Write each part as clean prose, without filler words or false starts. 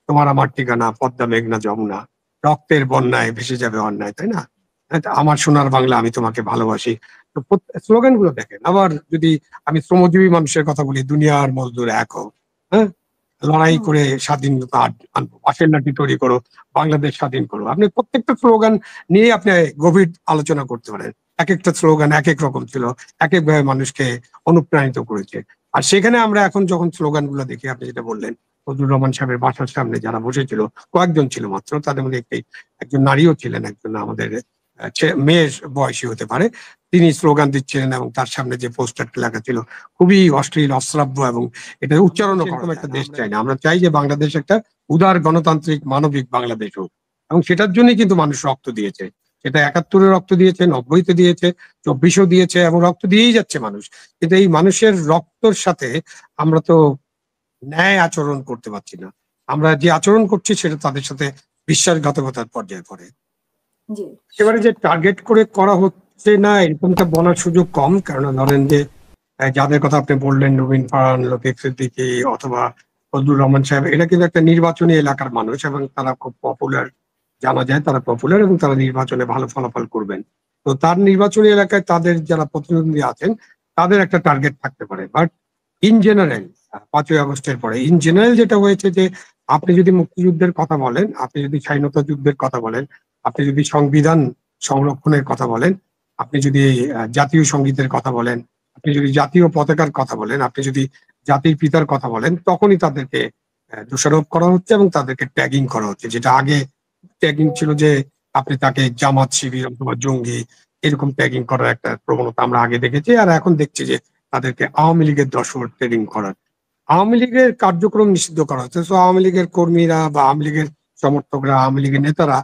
তোমার আমার ঠিকানা, পদ্মা মেঘনা যমুনা, রক্তের বন্যায় ভেসে যাবে অন্যায়, তাই না? আমার সোনার বাংলা, আমি তোমাকে ভালোবাসি। তো স্লোগান গুলো দেখেন। আবার যদি আমি শ্রমজীবী মানুষের কথা বলি, দুনিয়ার মজদুর এক হও, হ্যাঁ, লড়াই করে স্বাধীনতা আনবো, বাঁশের লাঠি তৈরি করো, বাংলাদেশ স্বাধীন করো। আপনি প্রত্যেকটা স্লোগান নিয়ে আপনি গভীর আলোচনা করতে পারেন। এক একটা স্লোগান এক এক রকম ছিল, এক একভাবে মানুষকে অনুপ্রাণিত করেছে। আর সেখানে আমরা এখন যখন স্লোগান গুলো দেখি, আপনি যেটা বললেন, ফজলুর রহমান সাহেবের বাসার সামনে যারা বসেছিল, কয়েকজন ছিল মাত্র, তাদের মধ্যে একজন নারীও ছিলেন, একজন আমাদের মেয়ের বয়সী হতে পারে। তিনি স্লোগান দিচ্ছিলেন এবং তার সামনে যে পোস্টারটা লেখা ছিল খুবই অশ্লীল, অশ্রাব্য, এবং এটা উচ্চারণ এরকম একটা দেশ চাই না। আমরা চাই যে বাংলাদেশ একটা উদার, গণতান্ত্রিক, মানবিক বাংলাদেশ হোক, এবং সেটার জন্যই কিন্তু মানুষ রক্ত দিয়েছে। সেটা ৭১-এ রক্ত দিয়েছে, ৯০-তে দিয়েছে, ২৪-এও দিয়েছে, এবং রক্ত দিয়েই যাচ্ছে মানুষ। কিন্তু এই মানুষের রক্তর সাথে আমরা তো ন্যায় আচরণ করতে পারছি না। আমরা যে আচরণ করছি সেটা তাদের সাথে বিশ্বাসঘাতকতার পর্যায়ে পড়ে। এবারে যে টার্গেট করে করা হচ্ছে না এরকমটা বলার সুযোগ কম, কারণ ধরেন যে যাদের কথা আপনি বললেন, নবীন ফারহান, লতিফ সিদ্দিকী অথবা ফজলুর রহমান সাহেব, এরা কিন্তু একটা নির্বাচনী এলাকার মানুষ এবং তারা খুব পপুলার, জানা যায় তারা পপুলার এবং তারা নির্বাচনে ভালো ফলাফল করবেন। তো তার নির্বাচনী এলাকায় তাদের যারা প্রতিদ্বন্দ্বী আছেন তাদের একটা টার্গেট থাকতে পারে। বাট ইন জেনারেল ৫ই আগস্টের পরে ইন জেনারেল যেটা হয়েছে যে আপনি যদি মুক্তিযুদ্ধের কথা বলেন, আপনি যদি স্বাধীনতা যুদ্ধের কথা বলেন, আপনি যদি সংবিধান সংরক্ষণের কথা বলেন, আপনি যদি জাতীয় সঙ্গীতের কথা বলেন, আপনি যদি জাতীয় পতাকার কথা বলেন, আপনি যদি জাতির পিতার কথা বলেন, তখনই তাদেরকে দোষারোপ করা হচ্ছে এবং তাদেরকে ট্যাগিং করা হচ্ছে। যেটা আগে ট্যাগিং ছিল যে আপনি তাকে জামাত শিবির অথবা জঙ্গি, এরকম ট্যাগিং করার একটা প্রবণতা আমরা আগে দেখেছি। আর এখন দেখছি যে তাদেরকে আওয়ামী লীগের দোসর ট্যাগিং করার, আওয়ামী লীগের কার্যক্রম নিষিদ্ধ করা হচ্ছে। তো আওয়ামী লীগের কর্মীরা বা আওয়ামী লীগের সমর্থকরা, আওয়ামী লীগের নেতারা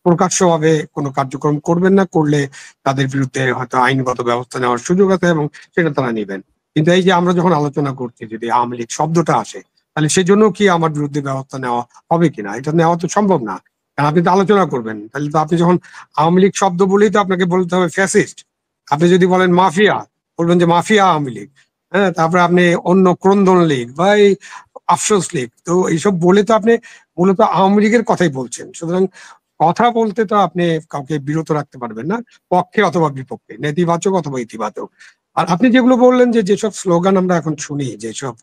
প্রকাশ্যভাবে কোনো কার্যক্রম করবেন না, করলে তাদের বিরুদ্ধে হয়তো আইনগত ব্যবস্থা নেওয়ার সুযোগ আছে এবং সেটা তারা নেবেন। কিন্তু এই যে আমরা যখন আলোচনা করছি, যদি আওয়ামী লীগ শব্দটা আসে, তাহলে সেজন্য কি আমার বিরুদ্ধে ব্যবস্থা নেওয়া হবে কিনা? এটা নেওয়া তো সম্ভব না, কারণ আপনি তো আলোচনা করবেন। তাহলে তো আপনি যখন আওয়ামী লীগ শব্দ বলেই তো আপনাকে বলতে হবে ফ্যাসিস্ট। আপনি যদি বলেন মাফিয়া, বলবেন যে মাফিয়া আওয়ামী লীগ। হ্যাঁ, তারপরে আপনি অন্য ক্রন্দন লীগ বা এই আফসোস লীগ, তো এইসব বলে তো আপনি মূলত আওয়ামী লীগের কথাই বলছেন। সুতরাং কথা বলতে তো আপনি কাউকে বিরত রাখতে পারবেন না, পক্ষে অথবা বিপক্ষে, নেতিবাচক অথবা ইতিবাচক। আর আপনি যেগুলো বললেন যে যেসব স্লোগান আমরা এখন শুনি, যেসব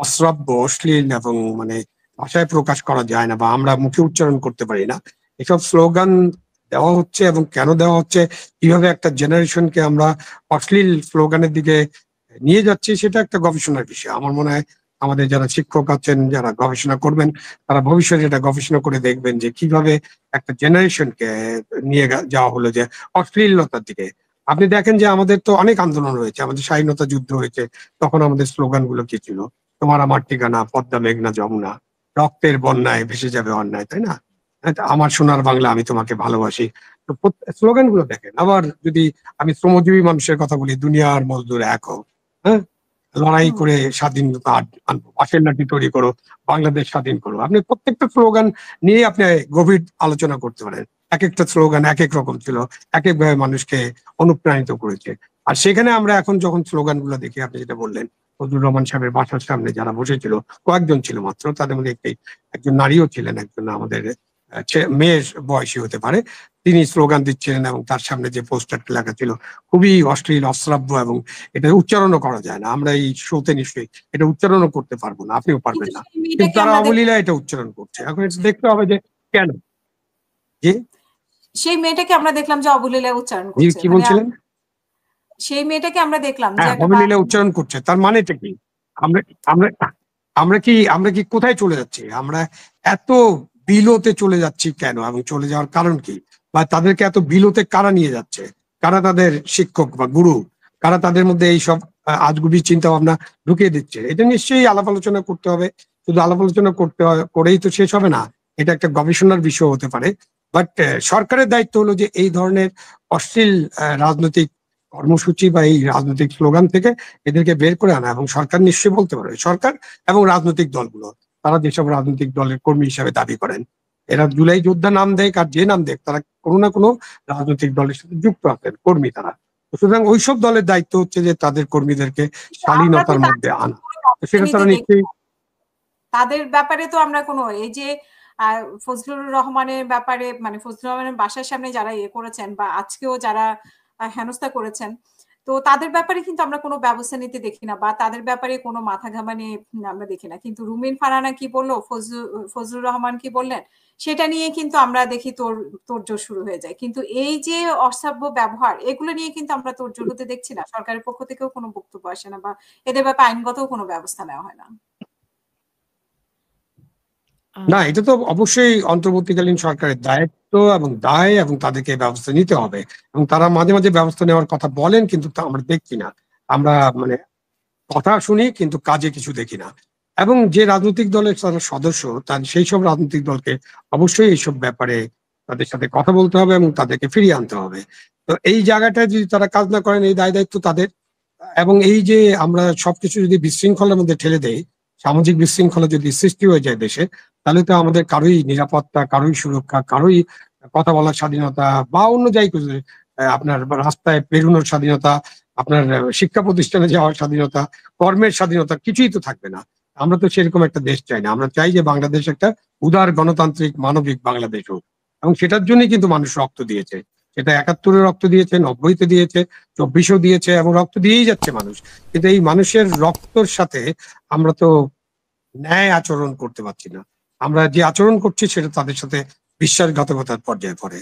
অশ্রাব্য, অশ্লীল এবং মানে ভাষায় প্রকাশ করা যায় না বা আমরা মুখে উচ্চারণ করতে পারি না, এসব স্লোগান দেওয়া হচ্ছে এবং কেন দেওয়া হচ্ছে, কিভাবে একটা জেনারেশনকে আমরা অশ্লীল স্লোগানের দিকে নিয়ে যাচ্ছি, সেটা একটা গবেষণার বিষয়। আমার মনে হয় আমাদের যারা শিক্ষক আছেন, যারা গবেষণা করবেন, তারা ভবিষ্যতে এটা গবেষণা করে দেখবেন যে কিভাবে একটা জেনারেশনকে নিয়ে যাওয়া হলো যে অশ্লীলতার দিকে। আপনি দেখেন যে আমাদের তো অনেক আন্দোলন হয়েছে, আমাদের স্বাধীনতা যুদ্ধ হয়েছে, তখন আমাদের স্লোগান গুলো কি ছিল? তোমার আমার ঠিকানা, পদ্মা মেঘনা যমুনা, রক্তের বন্যায় ভেসে যাবে অন্যায়, তাই না? আমার সোনার বাংলা, আমি তোমাকে ভালোবাসি। তো স্লোগান গুলো দেখেন। আবার যদি আমি শ্রমজীবী মানুষের কথা বলি, দুনিয়ার মজদুর এক হও, হ্যাঁ, লড়াই করে স্বাধীনতা আনবো, বাঁশের লাঠি তৈরি করো, বাংলাদেশ স্বাধীন করো। আপনি প্রত্যেকটা স্লোগান নিয়ে আপনি গভীর আলোচনা করতে পারেন। এক একটা স্লোগান এক এক রকম ছিল, এক একভাবে মানুষকে অনুপ্রাণিত করেছে। আর সেখানে আমরা এখন যখন স্লোগান গুলো দেখি, আপনি যেটা বললেন, ফজলুর রহমান সাহেবের বাসার সামনে যারা বসেছিল, কয়েকজন ছিল মাত্র, তাদের মধ্যে একজন নারীও ছিলেন, একজন আমাদের মেয়ের বয়সী হতে পারে। তিনি স্লোগান দিচ্ছিলেন এবং তার সামনে যে পোস্টারটা লেখা ছিল খুবই অশ্লীল, অশ্রাব্য, এবং এটা উচ্চারণও করা যায় না। আমরা এই শোতে নিশ্চয়ই এটা উচ্চারণও করতে পারবো না, আপনিও পারবেন না, কিন্তু তারা অবলীলা এটা উচ্চারণ করছে। এখন এটা দেখতে হবে যে কেন। জি, সেই মেয়েটাকে আমরা দেখলাম যে অবলীলা উচ্চারণ জি, করছে। কি বলছিলেন? সেই মেয়েটাকে আমরা দেখলাম যে হ্যাঁ, অবলীলা উচ্চারণ করছে, তার মানেটা কি? আমরা আমরা আমরা কি কোথায় চলে যাচ্ছি? আমরা এত বিলোতে চলে যাচ্ছি কেন, এবং চলে যাওয়ার কারণ কি? বা তাদেরকে এত বিলোতে কারা নিয়ে যাচ্ছে? কারা তাদের শিক্ষক বা গুরু? কারা তাদের মধ্যে এইসব আজগুবি চিন্তা ভাবনা ঢুকিয়ে দিচ্ছে? এটা নিশ্চয়ই আলাপ আলোচনা করতে হবে। শুধু আলাপ আলোচনা করেই তো শেষ হবে না, এটা একটা গবেষণার বিষয় হতে পারে। বাট সরকারের দায়িত্ব হলো যে এই ধরনের অশ্লীল রাজনৈতিক কর্মসূচি বা এই রাজনৈতিক স্লোগান থেকে এদেরকে বের করে আনা। এবং সরকার নিশ্চয়ই বলতে পারবে, সরকার এবং রাজনৈতিক দলগুলো, তারা যেসব রাজনৈতিক দলের কর্মী হিসাবে দাবি করেন, এরা জুলাই যোদ্ধা নাম দেয় আর যে নাম দেয়, তারা কোনো না কোনো রাজনৈতিক দলের সাথে যুক্ত আছেন, কর্মী তারা। সুতরাং ওইসব দলের দায়িত্ব হচ্ছে যে তাদের কর্মীদেরকে শালীনতার মধ্যে আনা। সেটা তারা নিশ্চয়ই তাদের ব্যাপারে তো আমরা কোনো এই যে ফজলুর রহমানের ব্যাপারে মানে ফজলুর রহমানের বাসার সামনে যারা ইয়ে করেছেন বা আজকেও যারা হেনস্থা করেছেন, তো তাদের ব্যাপারে কিন্তু আমরা কোনো ব্যবস্থা নিতে দেখি না বা তাদের ব্যাপারে কোনো মাথা ঘামানি আমরা দেখি না। কিন্তু রুমিন ফারহানা কি বললো, ফজলুর রহমান কি বললেন, সেটা নিয়ে কিন্তু আমরা দেখি তোড়জোড় শুরু হয়ে যায়। কিন্তু এই যে অসভ্য ব্যবহার, এগুলো নিয়ে কিন্তু আমরা তোড়জোড় হতে দেখছি না। সরকারের পক্ষ থেকেও কোনো বক্তব্য আসে না বা এদের ব্যাপারে আইনগত কোনো ব্যবস্থা নেওয়া হয় না। না, এটা তো অবশ্যই অন্তর্বর্তীকালীন সরকারের দায়িত্ব এবং দায়, এবং তাদেরকে ব্যবস্থা নিতে হবে, এবং তারা মাঝে মাঝে ব্যবস্থা নেওয়ার কথা বলেন, কিন্তু তা আমরা দেখছি না। আমরা মানে কথা শুনি কিন্তু কাজে কিছু দেখি না। এবং যে রাজনৈতিক দলের যারা সদস্য, তার সেই সব রাজনৈতিক দলকে অবশ্যই এইসব ব্যাপারে তাদের সাথে কথা বলতে হবে এবং তাদেরকে ফিরিয়ে আনতে হবে। তো এই জায়গাটায় যদি তারা কাজ না করেন, এই দায় দায়িত্ব তাদের। এবং এই যে আমরা সবকিছু যদি বিশৃঙ্খলার মধ্যে ঠেলে দেই, সামাজিক বিশৃঙ্খলা যদি সৃষ্টি হয়ে যায় দেশে, তাহলে তো আমাদের কারোই নিরাপত্তা, কারোই সুরক্ষা, কারোই কথা বলার স্বাধীনতা বা অন্য যাই কিছু, আপনার রাস্তায় বেরোনোর স্বাধীনতা, আপনার শিক্ষা প্রতিষ্ঠানে যাওয়ার স্বাধীনতা, কর্মের স্বাধীনতা কিছুই তো থাকবে না। আমরা তো সেরকম একটা দেশ চাই না। আমরা চাই যে বাংলাদেশ একটা উদার গণতান্ত্রিক মানবিক বাংলাদেশ হোক, এবং সেটার জন্যই কিন্তু মানুষ রক্ত দিয়েছে। সেটা ৭১-এ রক্ত দিয়েছে, ৯০-তে দিয়েছে, ২৪-এও দিয়েছে, এবং রক্ত দিয়েই যাচ্ছে মানুষ। কিন্তু এই মানুষের রক্তর সাথে আমরা তো ন্যায় আচরণ করতে পারছি না। আমরা যে আচরণ করছি সেটা তাদের সাথে বিশ্বাসঘাতকতার পর্যায়ে পড়ে।